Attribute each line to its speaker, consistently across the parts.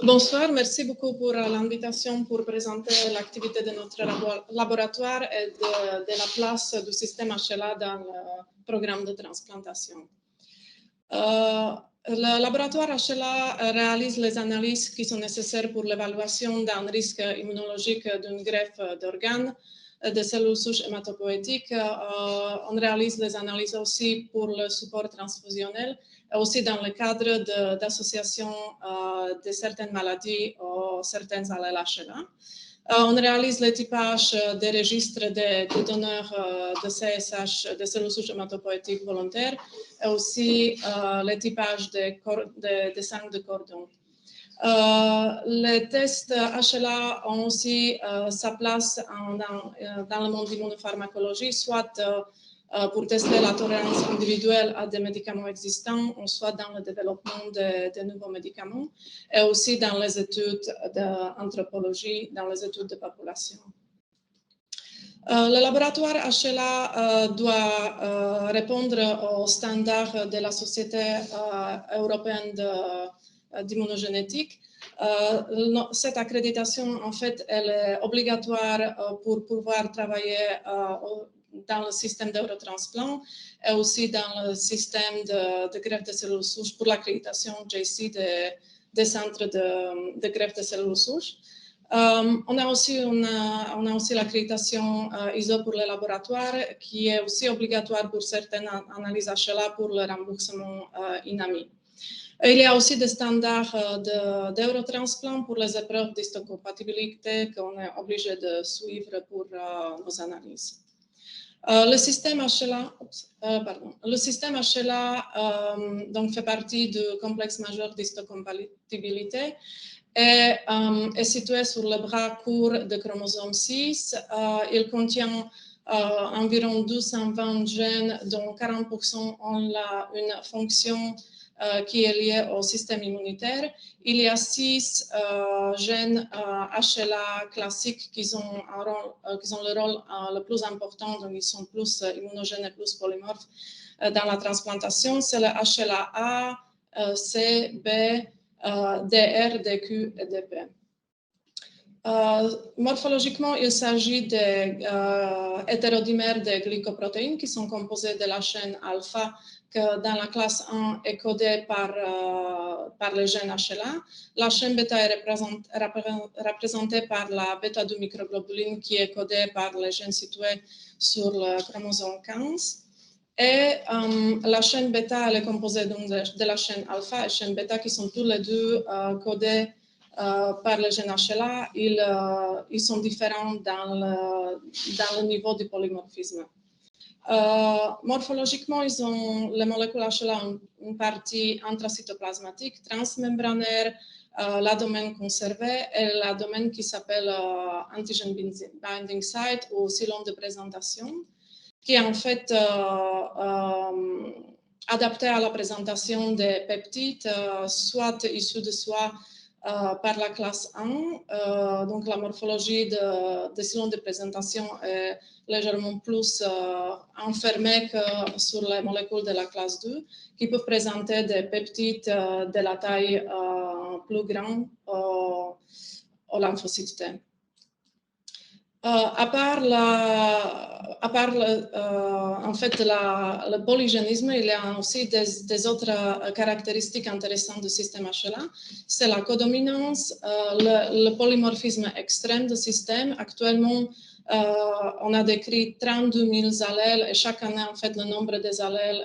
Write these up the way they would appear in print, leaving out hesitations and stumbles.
Speaker 1: Bonsoir, merci beaucoup pour l'invitation pour présenter l'activité de notre laboratoire et de la place du système HLA dans le programme de transplantation. Le laboratoire HLA réalise les analyses qui sont nécessaires pour l'évaluation d'un risque immunologique d'une greffe d'organes, de cellules souches hématopoïétiques. On réalise les analyses aussi pour le support transfusionnel et aussi dans le cadre d'association de certaines maladies ou certaines allèles HLA. On réalise le typage des registres des donneurs de CSH, de cellules souches hématopoïétiques volontaires, et aussi le typage des sang de cordon. Les tests HLA ont aussi sa place dans le monde de l'immunopharmacologie, soit pour tester la tolérance individuelle à des médicaments existants, soit dans le développement de nouveaux médicaments, et aussi dans les études d'anthropologie, dans les études de population. Le laboratoire HLA doit répondre aux standards de la Société européenne d'immunogénétique. Cette accréditation, en fait, elle est obligatoire pour pouvoir travailler dans le système d'Eurotransplant et aussi dans le système de greffe de cellules souches pour l'accréditation JC des centres de greffe de cellules souches. On a aussi l'accréditation ISO pour les laboratoires qui est aussi obligatoire pour certaines analyses HLA pour le remboursement INAMI. Il y a aussi des standards d'Eurotransplant pour les épreuves d'histocompatibilité qu'on est obligé de suivre pour nos analyses. Le système HLA donc fait partie du complexe majeur d'histocompatibilité et est situé sur le bras court de chromosome 6. Il contient environ 220 gènes, dont 40% ont une fonction qui est liée au système immunitaire. Il y a 6 gènes HLA classiques qui ont le rôle le plus important, donc ils sont plus immunogènes et plus polymorphes dans la transplantation. C'est le HLA-A, C, B, DR, DQ et DP. Morphologiquement, il s'agit des hétérodimères de glycoprotéines qui sont composées de la chaîne alpha que dans la classe 1 est codée par le gène HLA. La chaîne bêta est représentée par la bêta-2 microglobuline qui est codée par les gènes situés sur le chromosome 15. Et la chaîne bêta elle est composée donc de la chaîne alpha et la chaîne bêta qui sont tous les deux codés par le gène HLA. Ils sont différents dans le niveau du polymorphisme. Morphologiquement, les molécules HLA ont une partie intracytoplasmatique, transmembranaire, la domaine conservé et la domaine qui s'appelle antigen binding site ou sillon de présentation, qui est en fait adapté à la présentation des peptides, soit issus de soi par la classe 1. Donc la morphologie de sillon de présentation est légèrement plus enfermée que sur les molécules de la classe 2, qui peuvent présenter des peptides de la taille plus grande aux lymphocytes T. À part en fait le polygénisme, il y a aussi des autres caractéristiques intéressantes du système HLA. C'est la codominance, le polymorphisme extrême du système. Actuellement, on a décrit 32 000 allèles et chaque année, en fait, le nombre des allèles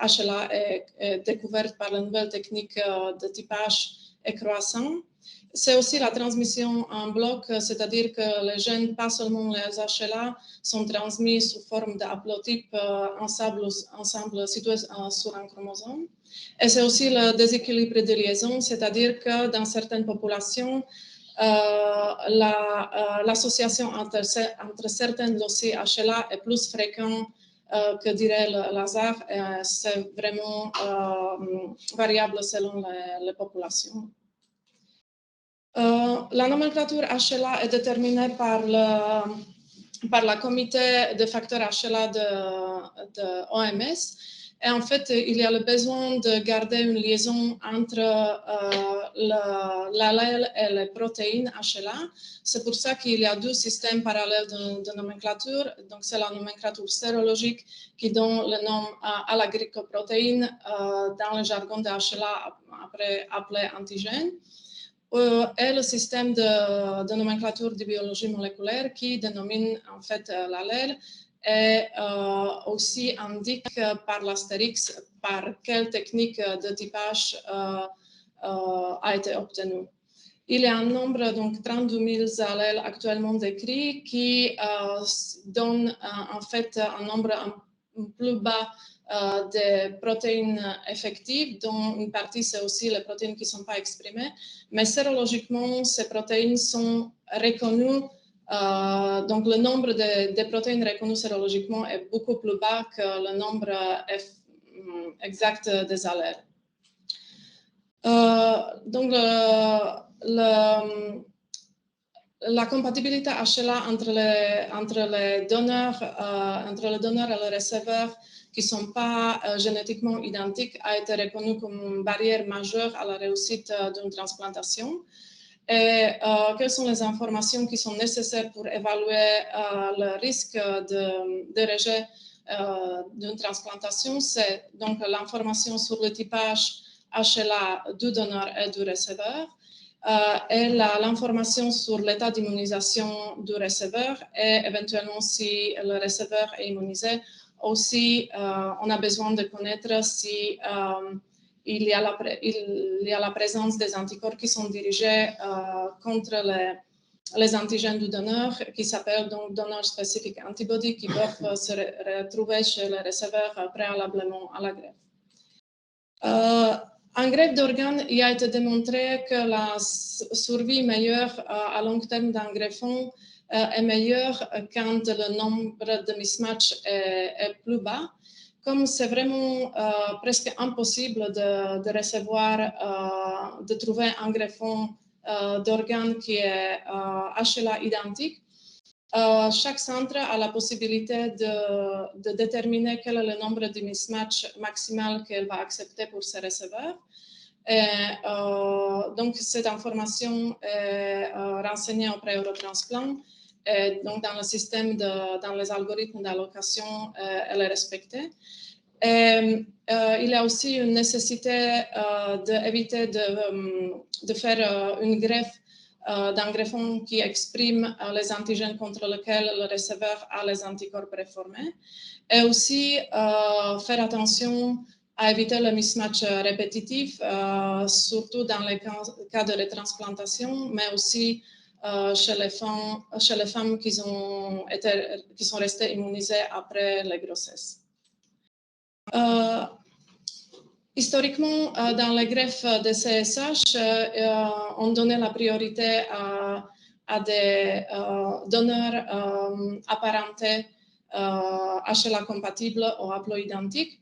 Speaker 1: HLA est découvert par la nouvelle technique de typage est croissant. C'est aussi la transmission en bloc, c'est-à-dire que les gènes, pas seulement les HLA, sont transmis sous forme d'haplotypes ensemble situés sur un chromosome. Et c'est aussi le déséquilibre de liaison, c'est-à-dire que dans certaines populations, l'association entre certains dossiers HLA est plus fréquente que dirait le hasard. C'est vraiment variable selon les populations. La nomenclature HLA est déterminée par la comité de facteurs HLA de OMS Et en fait, il y a le besoin de garder une liaison entre l'allèle et les protéines HLA. C'est pour ça qu'il y a deux systèmes parallèles de nomenclature. Donc, c'est la nomenclature sérologique qui donne le nom à la glycoprotéine dans le jargon de HLA appelé antigène. Et le système de nomenclature de biologie moléculaire qui dénomine en fait l'allèle et aussi indique par l'astérix par quelle technique de typage a été obtenue. Il y a un nombre, donc 32 000 allèles actuellement décrits qui donnent en fait un nombre plus bas des protéines effectives, dont une partie c'est aussi les protéines qui ne sont pas exprimées. Mais sérologiquement, ces protéines sont reconnues. Donc, le nombre de protéines reconnues sérologiquement est beaucoup plus bas que le nombre exact des allèles. Donc, la compatibilité HLA entre les donneurs et les receveurs qui ne sont pas génétiquement identiques a été reconnue comme une barrière majeure à la réussite d'une transplantation. Et quelles sont les informations qui sont nécessaires pour évaluer le risque de rejet d'une transplantation? C'est donc l'information sur le typage HLA du donneur et du receveur, et l'information sur l'état d'immunisation du receveur et éventuellement si le receveur est immunisé. Aussi, on a besoin de connaître si il y a la présence des anticorps qui sont dirigés contre les antigènes du donneur, qui s'appellent donc donneur spécifique antibody, qui peuvent se retrouver chez le receveur préalablement à la greffe. En greffe d'organes, il a été démontré que la survie meilleure à long terme d'un greffon est meilleure quand le nombre de mismatchs est plus bas. Comme c'est vraiment presque impossible de recevoir, de trouver un greffon d'organes qui est HLA identique, chaque centre a la possibilité de déterminer quel est le nombre de mismatchs maximal qu'elle va accepter pour ses receveurs. Et, donc, cette information est renseignée au pré-eurotransplant. Et donc, dans le système, dans les algorithmes d'allocation, elle est respectée. Et, il y a aussi une nécessité d'éviter de faire une greffe d'un greffon qui exprime les antigènes contre lesquels le receveur a les anticorps préformés. Et aussi faire attention à éviter le mismatch répétitif, surtout dans les cas de retransplantation, mais aussi chez les femmes qui sont restées immunisées après les grossesses. Historiquement, dans les greffes de CSH, on donnait la priorité à des donneurs apparentés HLA compatibles ou haploidentiques.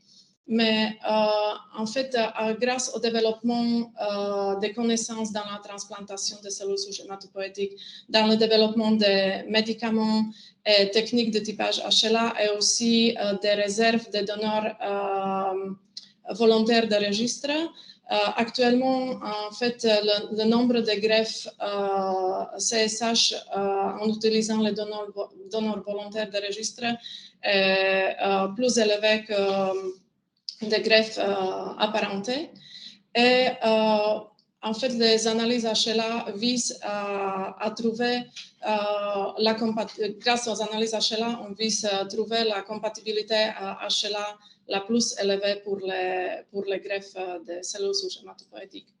Speaker 1: Mais en fait, grâce au développement des connaissances dans la transplantation de cellules souches hématopoïétiques, dans le développement des médicaments et techniques de typage HLA et aussi des réserves de donneurs volontaires de registre. Actuellement, en fait, le nombre de greffes CSH en utilisant les donneurs volontaires de registre est plus élevé que des greffes apparentées. Et en fait, les analyses HLA visent à trouver, grâce aux analyses HLA, on vise à trouver la compatibilité HLA la plus élevée pour les greffes de cellules souches hématopoïétiques.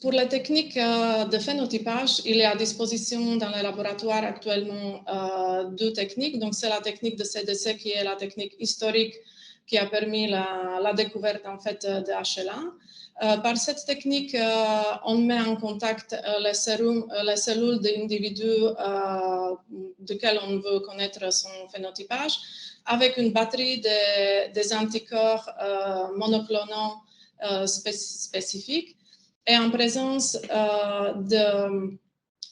Speaker 1: Pour les techniques de phénotypage, il est à disposition dans les laboratoires actuellement deux techniques. Donc, c'est la technique de CDC qui est la technique historique qui a permis la découverte en fait de HLA. Par cette technique, on met en contact les cellules d'individus desquels on veut connaître son phénotypage avec une batterie des anticorps monoclonaux spécifiques. Et en présence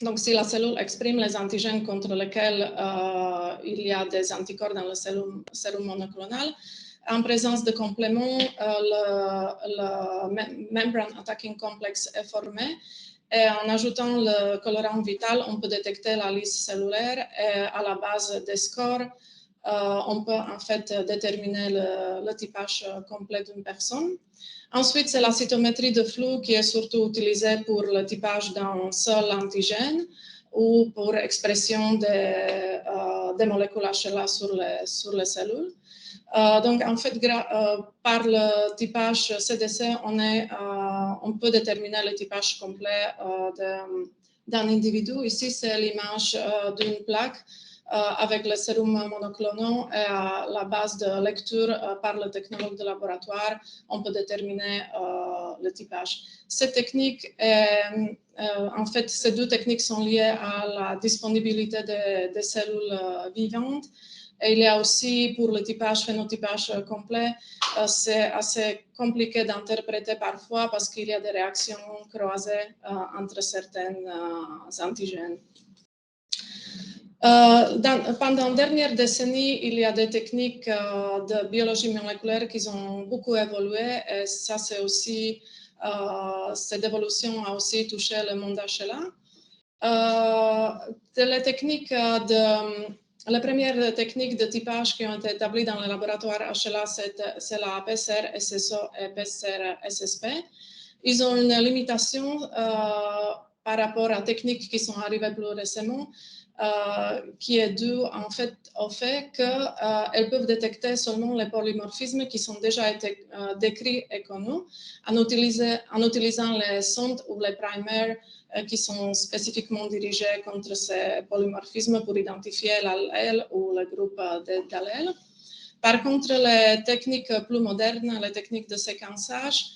Speaker 1: Donc, si la cellule exprime les antigènes contre lesquels il y a des anticorps dans le sérum monoclonal, en présence de compléments, le membrane attacking complex est formé. Et en ajoutant le colorant vital, on peut détecter la lisse cellulaire et à la base des scores, on peut en fait déterminer le typage complet d'une personne. Ensuite, c'est la cytométrie de flux qui est surtout utilisée pour le typage d'un seul antigène ou pour expression des molécules HLA sur les cellules. Donc, en fait, par le typage CDC, on peut déterminer le typage complet d'un individu. Ici, c'est l'image d'une plaque avec le sérum monoclonal et à la base de lecture par le technologue de laboratoire, on peut déterminer le typage. Cette technique, en fait, ces deux techniques sont liées à la disponibilité des cellules vivantes. Et il y a aussi, pour le typage, phénotypage complet, c'est assez compliqué d'interpréter parfois parce qu'il y a des réactions croisées entre certains antigènes. Pendant la dernière décennie, il y a des techniques de biologie moléculaire qui ont beaucoup évolué. Et ça, c'est aussi, cette évolution a aussi touché le monde HLA. Les techniques les premières techniques de typage qui ont été établies dans les laboratoires HLA, c'est la PCR SSO et PCR SSP. Ils ont une limitation par rapport à techniques qui sont arrivées plus récemment, qui est due en fait au fait qu'elles peuvent détecter seulement les polymorphismes qui sont déjà été décrits et connus en utilisant les sondes ou les primers qui sont spécifiquement dirigés contre ces polymorphismes pour identifier l'allèle ou le groupe d'allèles. Par contre, les techniques plus modernes, les techniques de séquençage,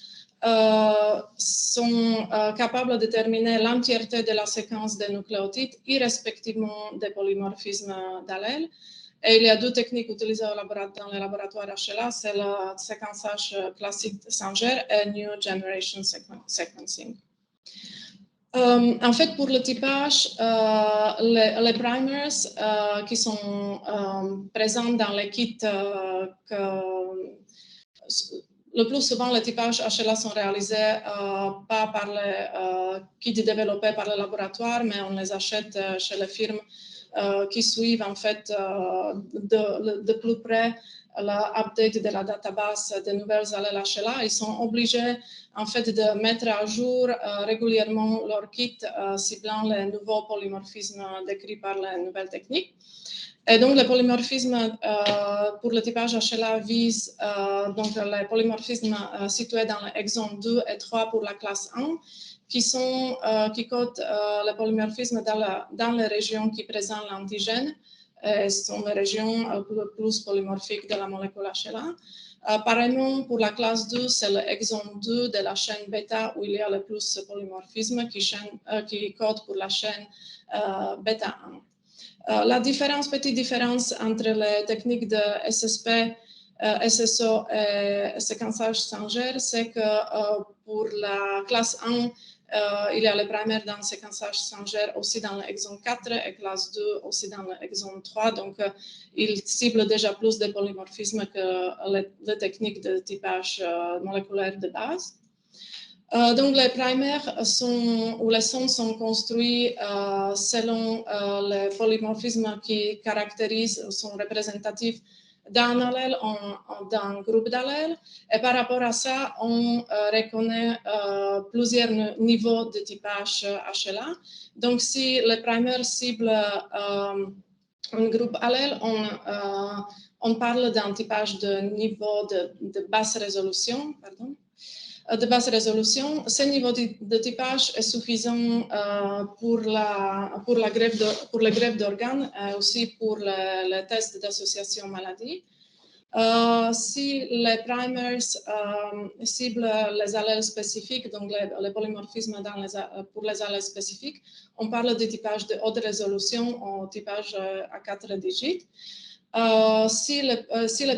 Speaker 1: sont capables de déterminer l'entièreté de la séquence des nucléotides, irrespectivement des polymorphismes d'allèles. Et il y a deux techniques utilisées dans les laboratoires HLA, c'est le séquençage classique de Sanger et New Generation Sequencing. En fait, pour le typage, les primers qui sont présents dans les kits, le plus souvent, les typages HLA sont réalisés pas par les kits développés par le laboratoire, mais on les achète chez les firmes qui suivent en fait de plus près l'update de la database des nouvelles allèles HLA. Ils sont obligés en fait de mettre à jour régulièrement leur kit ciblant les nouveaux polymorphismes décrits par les nouvelles techniques. Et donc, le polymorphisme pour le typage HLA vise donc les polymorphismes situés dans les exons 2 et 3 pour la classe 1, qui codent les polymorphismes dans les régions qui présentent l'antigène. Ce sont les régions plus polymorphiques de la molécule HLA. Pareillement, pour la classe 2, c'est l'exon 2 de la chaîne bêta où il y a le plus polymorphisme qui code pour la chaîne bêta 1. La petite différence entre les techniques de SSP, SSO et séquençage Sanger, c'est que pour la classe 1, il y a les primers dans le séquençage Sanger aussi dans l'exon 4 et classe 2 aussi dans l'exon 3. Donc, ils ciblent déjà plus de polymorphismes que les techniques de typage moléculaire de base. Donc, les primers ou les sondes sont construits selon les polymorphismes qui caractérisent, sont représentatifs d'un allèle, d'un groupe d'allèles. Et par rapport à ça, on reconnaît plusieurs niveaux de typage HLA. Donc, si les primers ciblent un groupe allèle, on parle d'un typage de niveau de basse résolution, de basse résolution. Ce niveau de typage est suffisant pour le greffe d'organes et aussi pour les tests d'association maladie. Si les primers ciblent les allèles spécifiques, donc les polymorphismes pour les allèles spécifiques, on parle de typage de haute résolution au typage à 4 digits. Si les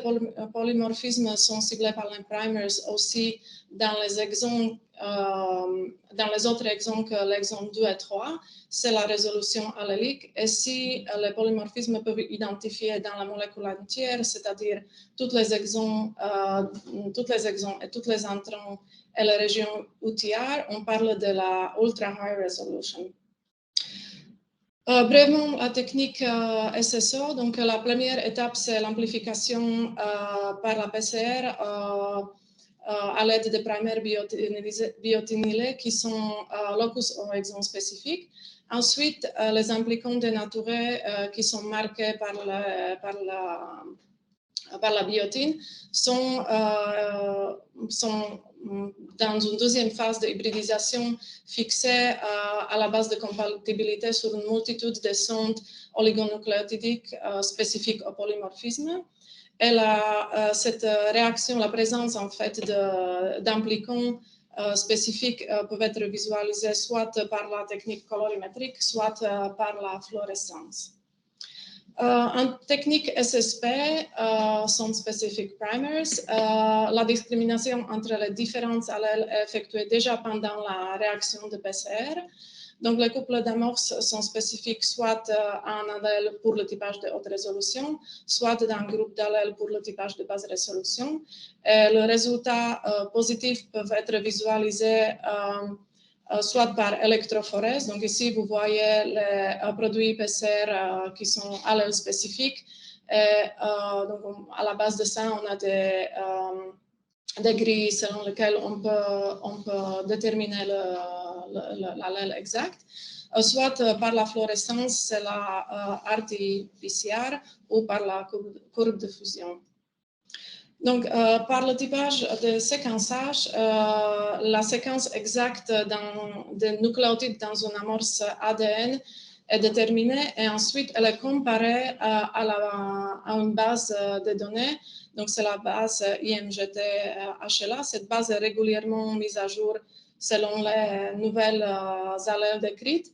Speaker 1: polymorphismes sont ciblés par les primers aussi dans les exons dans les autres exemples que l'exemple 2 et 3, c'est la résolution allélique. Et si les polymorphismes peuvent identifier dans la molécule entière, c'est-à-dire tous les exons et tous les introns et les régions UTR, on parle de la ultra high resolution. Brièvement, la technique SSO. Donc, la première étape, c'est l'amplification par la PCR à l'aide des primers biotinylés qui sont locus au exon spécifique. Ensuite, les implicants dénaturés qui sont marqués par la biotine sont dans une deuxième phase de hybridisation fixée à la base de compatibilité sur une multitude de sondes oligonucléotidiques spécifiques au polymorphisme. Et cette réaction, la présence en fait d'impliquants spécifiques peut être visualisée soit par la technique colorimétrique, soit par la fluorescence. En technique SSP, Site Specific Primers, la discrimination entre les différents allèles est effectuée déjà pendant la réaction de PCR. Donc, les couples d'amorces sont spécifiques soit en allèle pour le typage de haute résolution, soit d'un groupe d'allèles pour le typage de basse résolution. Et le résultat positif peut être visualisé soit par électrophorèse. Donc ici, vous voyez les produits PCR qui sont allèles spécifiques. Et donc, à la base de ça, on a des grilles selon lesquelles on peut déterminer l'allèle exact. Soit par la fluorescence, c'est la RT-PCR, ou par la courbe de fusion. Donc, par le typage de séquençage, la séquence exacte des nucléotides dans une amorce ADN est déterminée et ensuite elle est comparée à une base de données. Donc, c'est la base IMGT-HLA. Cette base est régulièrement mise à jour selon les nouvelles allèles décrites.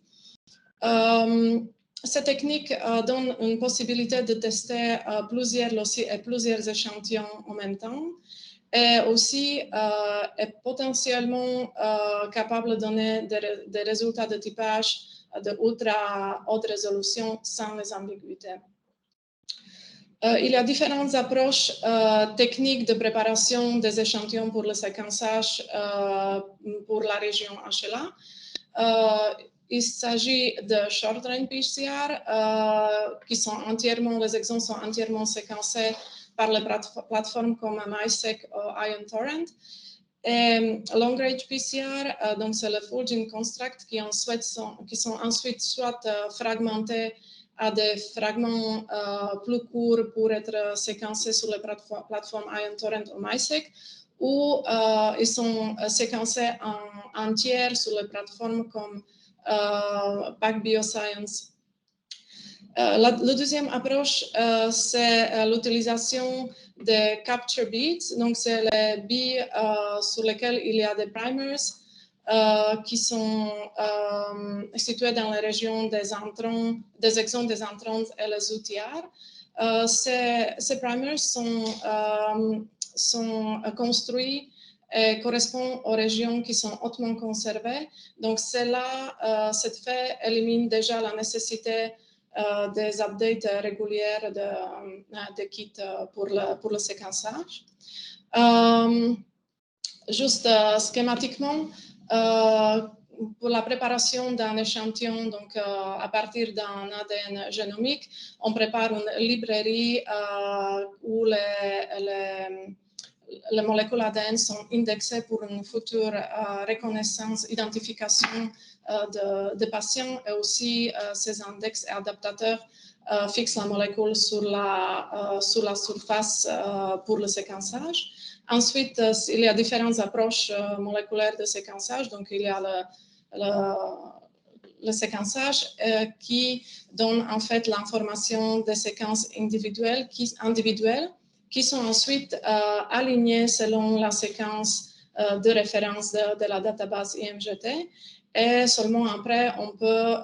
Speaker 1: Cette technique donne une possibilité de tester plusieurs loci et plusieurs échantillons en même temps, et aussi est potentiellement capable de donner des résultats de typage de ultra haute résolution sans les ambiguïtés. Il y a différentes approches techniques de préparation des échantillons pour le séquençage pour la région HLA. Il s'agit de short-range PCR, les exons sont entièrement séquencés par les plateformes comme MySeq ou IonTorrent. Et long-range PCR, donc c'est le full gene construct qui sont ensuite soit fragmentés à des fragments plus courts pour être séquencés sur les plateformes IonTorrent ou MySeq, ou ils sont séquencés en entier sur les plateformes comme PacBioscience. La deuxième approche, c'est l'utilisation des capture beads. Donc, c'est les billes sur lesquelles il y a des primers qui sont situés dans les régions des introns, des exons des introns et les UTR. Ces primers sont construits et correspond aux régions qui sont hautement conservées. Donc, cette fait élimine déjà la nécessité des updates régulières de kits pour le séquençage. Juste schématiquement, pour la préparation d'un échantillon, donc à partir d'un ADN génomique, on prépare une librairie où les molécules ADN sont indexées pour une future reconnaissance, identification de patients, et aussi ces index et adaptateurs fixent la molécule sur la surface pour le séquençage. Ensuite, il y a différentes approches moléculaires de séquençage. Donc, il y a le séquençage qui donne en fait l'information des séquences individuelles qui sont ensuite alignées selon la séquence de référence de la database IMGT. Et seulement après, on peut,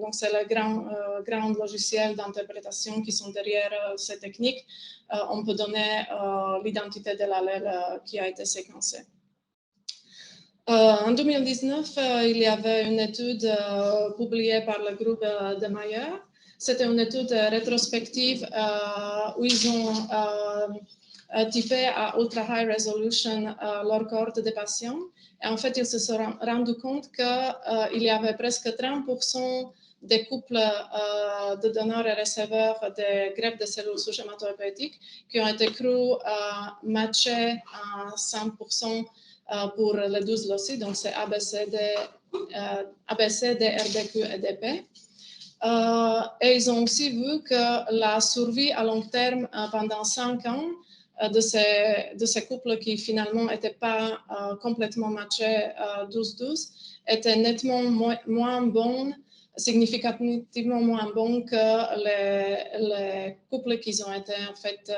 Speaker 1: donc c'est les grands logiciels d'interprétation qui sont derrière ces techniques, on peut donner l'identité de l'allèle qui a été séquencé. En 2019, il y avait une étude publiée par le groupe de Mayer. C'était une étude rétrospective où ils ont typé à ultra high resolution leur cohorte de patients. Et en fait, ils se sont rendus compte qu'il y avait presque 30% des couples de donneurs et receveurs de greffes de cellules souches hématopoïétiques qui ont été crus matchés à 100% pour les 12 loci, donc c'est ABCD, RDQ et DP. Et ils ont aussi vu que la survie à long terme pendant 5 ans de ces couples qui finalement n'étaient pas complètement matchés 12-12 était nettement moins bonne, significativement moins bon que les couples qui ont été en fait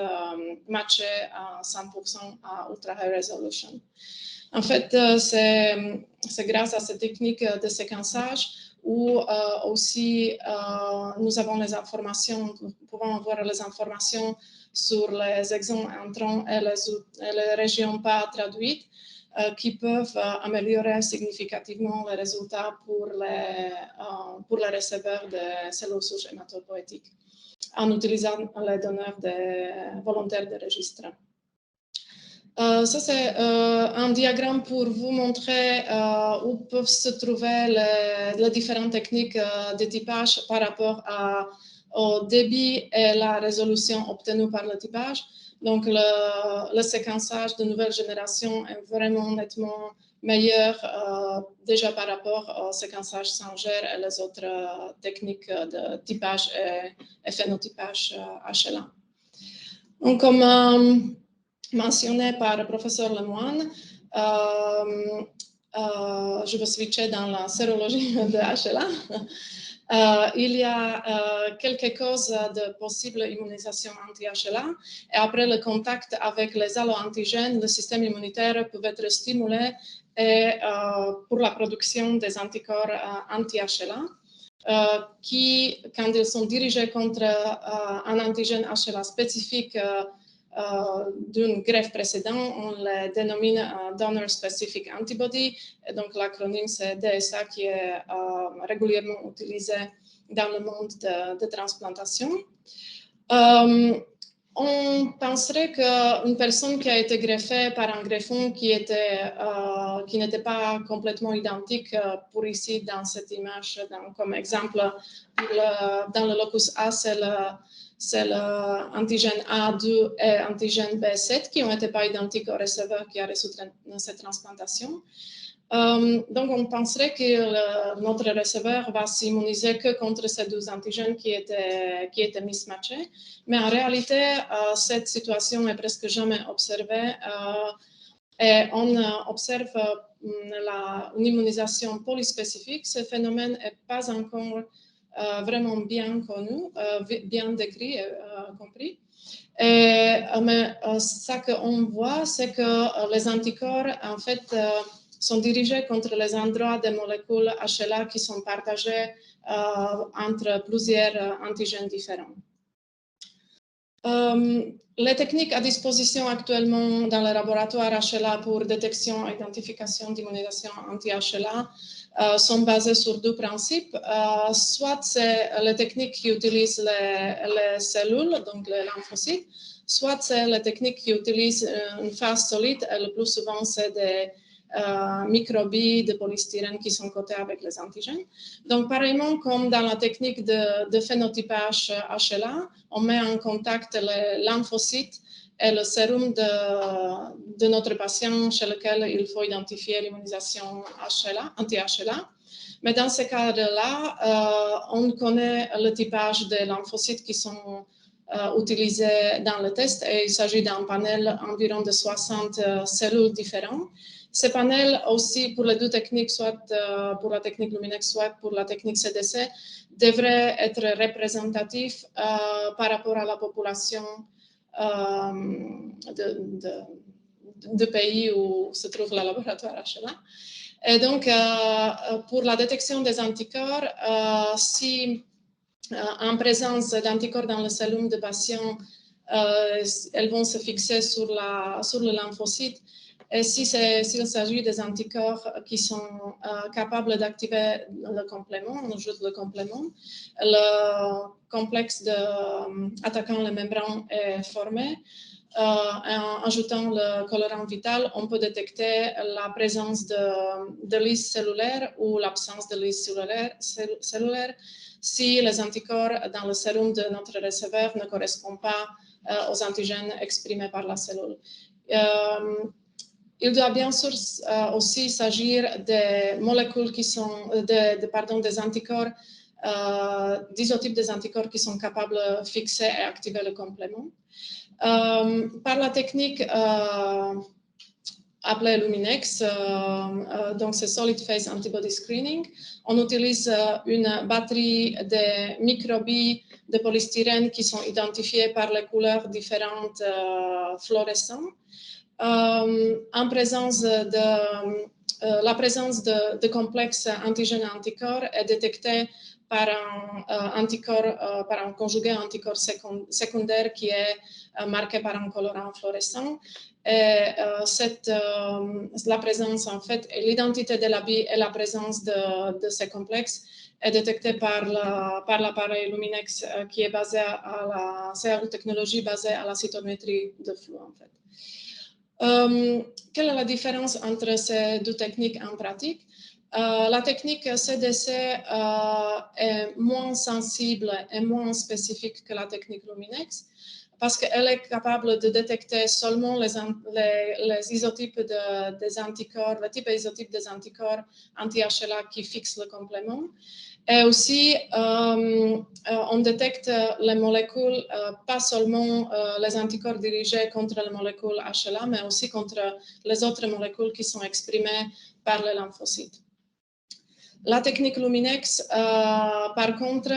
Speaker 1: matchés à 100% à ultra high resolution. En fait, c'est grâce à cette technique de séquençage où aussi nous avons les informations, nous pouvons avoir les informations sur les exons entrants et les régions pas traduites qui peuvent améliorer significativement les résultats pour les receveurs de cellules souches hématopoïétiques en utilisant les donneurs volontaires de registre. Ça, c'est un diagramme pour vous montrer où peuvent se trouver les différentes techniques de typage par rapport au débit et la résolution obtenue par le typage. Donc, le séquençage de nouvelle génération est vraiment nettement meilleur déjà par rapport au séquençage Sanger et les autres techniques de typage et phénotypage HLA. Donc, comme mentionné par le professeur Lemoine, je vais switcher dans la sérologie de HLA. Il y a quelques causes de possible immunisation anti-HLA et après le contact avec les alloantigènes, le système immunitaire peut être stimulé et, pour la production des anticorps anti-HLA. Qui, quand ils sont dirigés contre un antigène HLA spécifique d'une greffe précédente, on les dénomine Donor Specific Antibody, et donc l'acronyme c'est DSA qui est régulièrement utilisé dans le monde de transplantation. On penserait qu'une personne qui a été greffée par un greffon qui n'était pas complètement identique, pour ici dans cette image, comme exemple, dans le locus A, c'est l'antigène A2 et l'antigène B7 qui n'ont été pas identiques au receveur qui a reçu cette transplantation. Donc, on penserait que notre receveur va s'immuniser que contre ces deux antigènes qui étaient mismatchés. Mais en réalité, cette situation est presque jamais observée. Et on observe une immunisation polyspécifique. Ce phénomène n'est pas encore vraiment bien connu, bien décrit et compris. Mais ce qu'on voit, c'est que les anticorps, en fait, sont dirigés contre les endroits des molécules HLA qui sont partagées entre plusieurs antigènes différents. Les techniques à disposition actuellement dans le laboratoire HLA pour détection et identification d'immunisation anti-HLA sont basées sur deux principes. Soit c'est les techniques qui utilisent les cellules, donc les lymphocytes, soit c'est les techniques qui utilisent une phase solide, et le plus souvent c'est des microbilles de polystyrène qui sont cotés avec les antigènes. Donc, pareillement comme dans la technique de phénotypage HLA, on met en contact les lymphocytes et le sérum de notre patient chez lequel il faut identifier l'immunisation anti-HLA. Mais dans ce cas-là, on connaît le typage des lymphocytes qui sont utilisés dans le test et il s'agit d'un panel environ de 60 cellules différentes. Ce panel aussi pour les deux techniques, soit pour la technique Luminex, soit pour la technique CDC, devrait être représentatif par rapport à la population de pays où se trouve le laboratoire HLA. Et donc, pour la détection des anticorps, si en présence d'anticorps dans le sérum de patients, elles vont se fixer sur le lymphocyte. Et s'il s'agit des anticorps qui sont capables d'activer le complément, on ajoute le complément, le complexe attaquant les membranes est formé. En ajoutant le colorant vital, on peut détecter la présence de lys cellulaire ou l'absence de lys cellulaire si les anticorps dans le sérum de notre receveur ne correspondent pas aux antigènes exprimés par la cellule. Il doit bien sûr aussi s'agir des molécules qui sont, des anticorps, d'isotypes des anticorps qui sont capables de fixer et activer le complément. Par la technique appelée Luminex, donc c'est Solid Phase Antibody Screening, on utilise une batterie de microbilles de polystyrène qui sont identifiées par les couleurs différentes fluorescentes. En présence la présence de complexes antigènes-anticorps est détectée par un conjugué anticorps secondaire qui est marqué par un colorant fluorescent. Et la présence, en fait, l'identité de la bille et la présence de ces complexes est détectée par l'appareil Luminex qui est basé c'est une technologie basée à la cytométrie de flux, en fait. Quelle est la différence entre ces deux techniques en pratique? La technique CDC est moins sensible et moins spécifique que la technique Luminex parce qu'elle est capable de détecter seulement les isotypes des anticorps, le type isotype des anticorps anti-HLA qui fixent le complément. Et aussi, on détecte les molécules, pas seulement les anticorps dirigés contre les molécules HLA, mais aussi contre les autres molécules qui sont exprimées par les lymphocytes. La technique Luminex, par contre,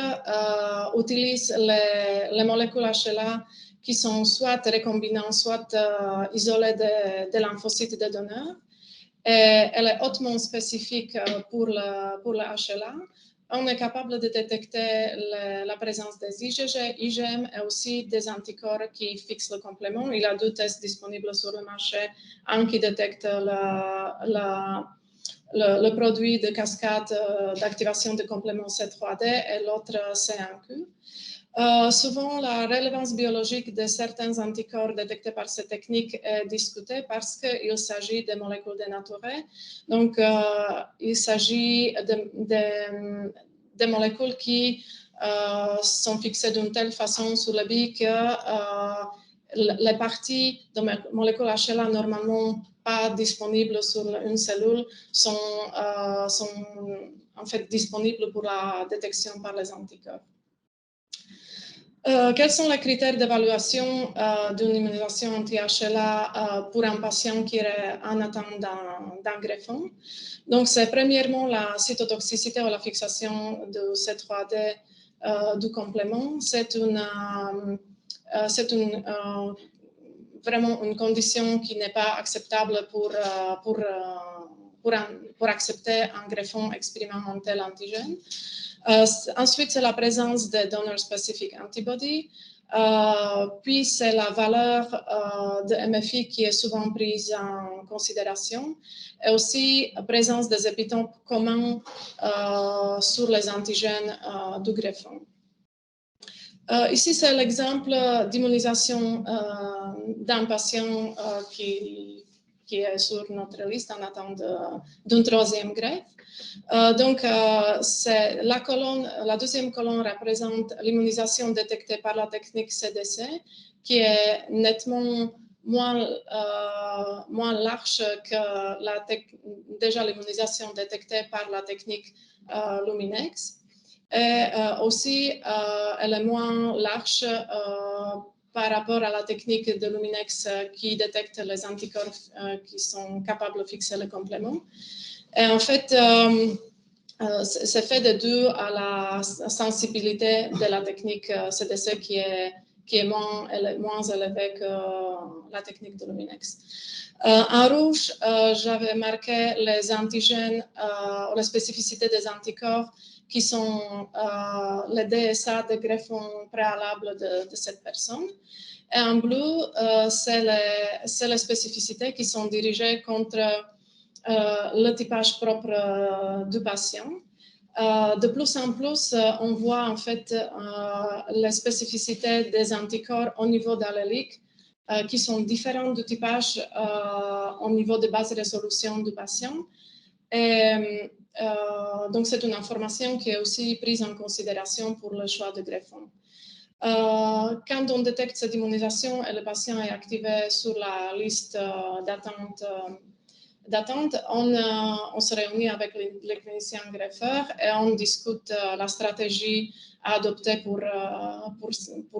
Speaker 1: utilise les molécules HLA qui sont soit recombinantes, soit isolées des lymphocytes des donneurs. Et elle est hautement spécifique pour le HLA. On est capable de détecter la présence des IgG, IgM et aussi des anticorps qui fixent le complément. Il y a 2 tests disponibles sur le marché, un qui détecte le produit de cascade d'activation de complément C3D et l'autre C1Q. Souvent, la relevance biologique de certains anticorps détectés par cette technique est discutée parce qu'il s'agit de molécules dénaturées. Donc, il s'agit de molécules qui sont fixées d'une telle façon sur le bille que les parties de molécules HLA normalement pas disponibles sur une cellule sont en fait disponibles pour la détection par les anticorps. Quels sont les critères d'évaluation d'une immunisation anti-HLA pour un patient qui est en attente d'un greffon? Donc, c'est premièrement la cytotoxicité ou la fixation de C3D du complément. C'est vraiment une condition qui n'est pas acceptable pour accepter un greffon exprimant un tel antigène. Ensuite, c'est la présence de donor-specific antibody. Puis, c'est la valeur de MFI qui est souvent prise en considération. Et aussi, la présence des épitopes communs sur les antigènes du greffon. Ici, c'est l'exemple d'immunisation d'un patient qui est sur notre liste en attente d'une 3e greffe. Donc, la deuxième colonne représente l'immunisation détectée par la technique CDC, qui est nettement moins large que déjà l'immunisation détectée par la technique Luminex. Et aussi, elle est moins large par rapport à la technique de Luminex qui détecte les anticorps qui sont capables de fixer le complément. Et en fait, c'est fait de dû à la sensibilité de la technique CDC qui est moins élevée que la technique de Luminex. En rouge, j'avais marqué les antigènes, la spécificité des anticorps qui sont les DSA de greffon préalable de cette personne. Et en bleu, c'est les spécificités qui sont dirigées contre le typage propre du patient. De plus en plus, on voit en fait les spécificités des anticorps au niveau d'allélique qui sont différentes du typage au niveau de basse résolution du patient. Et donc, c'est une information qui est aussi prise en considération pour le choix de greffon. Quand on détecte cette immunisation et le patient est activé sur la liste d'attente, on se réunit avec les cliniciens greffeurs et on discute la stratégie à adopter pour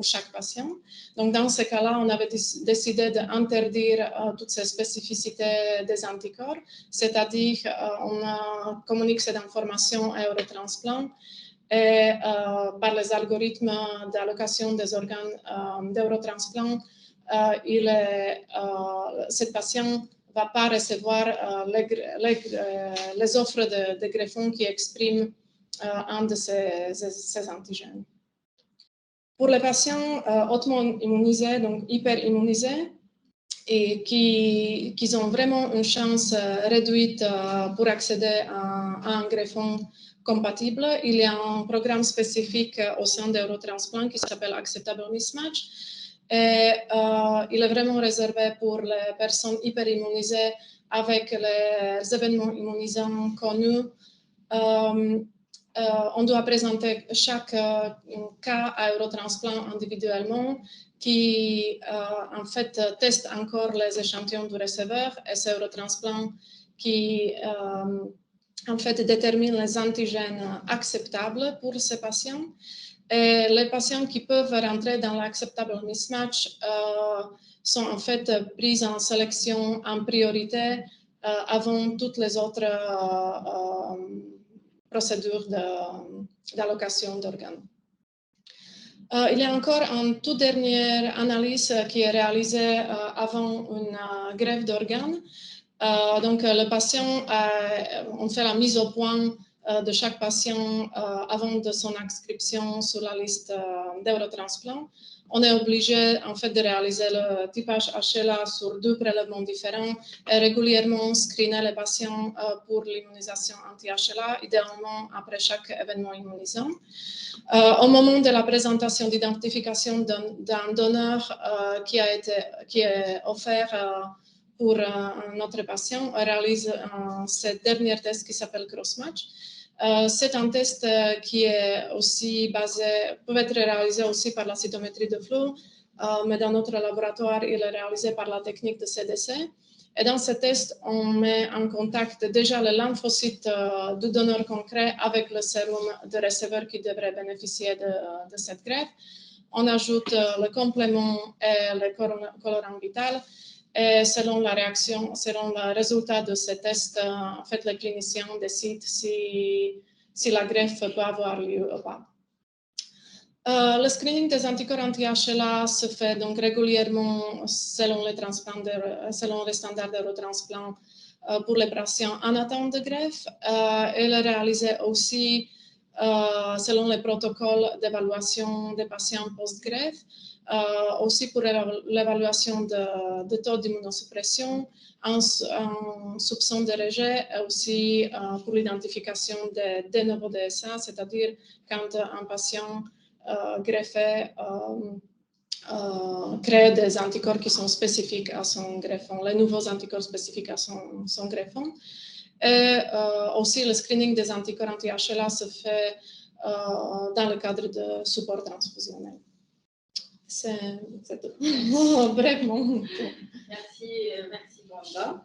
Speaker 1: chaque patient. Donc, dans ce cas-là, on avait décidé d'interdire toutes ces spécificités des anticorps, c'est-à-dire on communique cette information à Eurotransplant et par les algorithmes d'allocation des organes d'Eurotransplant, ce patient ne va pas recevoir les offres de greffons qui expriment un de ces antigènes. Pour les patients hautement immunisés, donc hyperimmunisés, et qui ont vraiment une chance réduite pour accéder à un greffon compatible, il y a un programme spécifique au sein d'Eurotransplant qui s'appelle Acceptable Mismatch. Et il est vraiment réservé pour les personnes hyperimmunisées avec les événements immunisants connus. On doit présenter chaque cas à Eurotransplant individuellement qui en fait teste encore les échantillons du receveur et c'est Eurotransplant qui en fait détermine les antigènes acceptables pour ces patients. Et les patients qui peuvent rentrer dans l'acceptable mismatch sont en fait pris en sélection en priorité avant toutes les autres procédures d'allocation d'organes. Il y a encore une toute dernière analyse qui est réalisée avant une greffe d'organes. Donc, le patient, on fait la mise au point de chaque patient avant de son inscription sur la liste d'Eurotransplant. On est obligé en fait de réaliser le typage HLA sur 2 prélèvements différents et régulièrement screener les patients pour l'immunisation anti-HLA, idéalement après chaque événement immunisant. Au moment de la présentation d'identification d'un donneur qui est offert pour notre patient, on réalise ce dernier test qui s'appelle Crossmatch. C'est un test qui est aussi peut être réalisé aussi par la cytométrie de flux, mais dans notre laboratoire, il est réalisé par la technique de CDC. Et dans ce test, on met en contact déjà le lymphocyte du donneur concret avec le sérum de receveur qui devrait bénéficier de cette greffe. On ajoute le complément et le colorant vital. Et selon la réaction, selon le résultat de ce test, en fait, les cliniciens décident si la greffe peut avoir lieu ou pas. Le screening des anticorps anti-HLA se fait donc régulièrement selon les standards d'Eurotransplant pour les patients en attente de greffe. Elle est réalisée aussi selon les protocoles d'évaluation des patients post-greffe, aussi pour l'évaluation de taux d'immunosuppression, un soupçon de rejet et aussi pour l'identification des de nouveaux DSA, c'est-à-dire quand un patient greffé crée des anticorps qui sont spécifiques à son greffon, les nouveaux anticorps spécifiques à son greffon. Et aussi, le screening des anticorps anti-HLA se fait dans le cadre de support transfusionnel. C'est tout. Vraiment.
Speaker 2: Merci Wanda.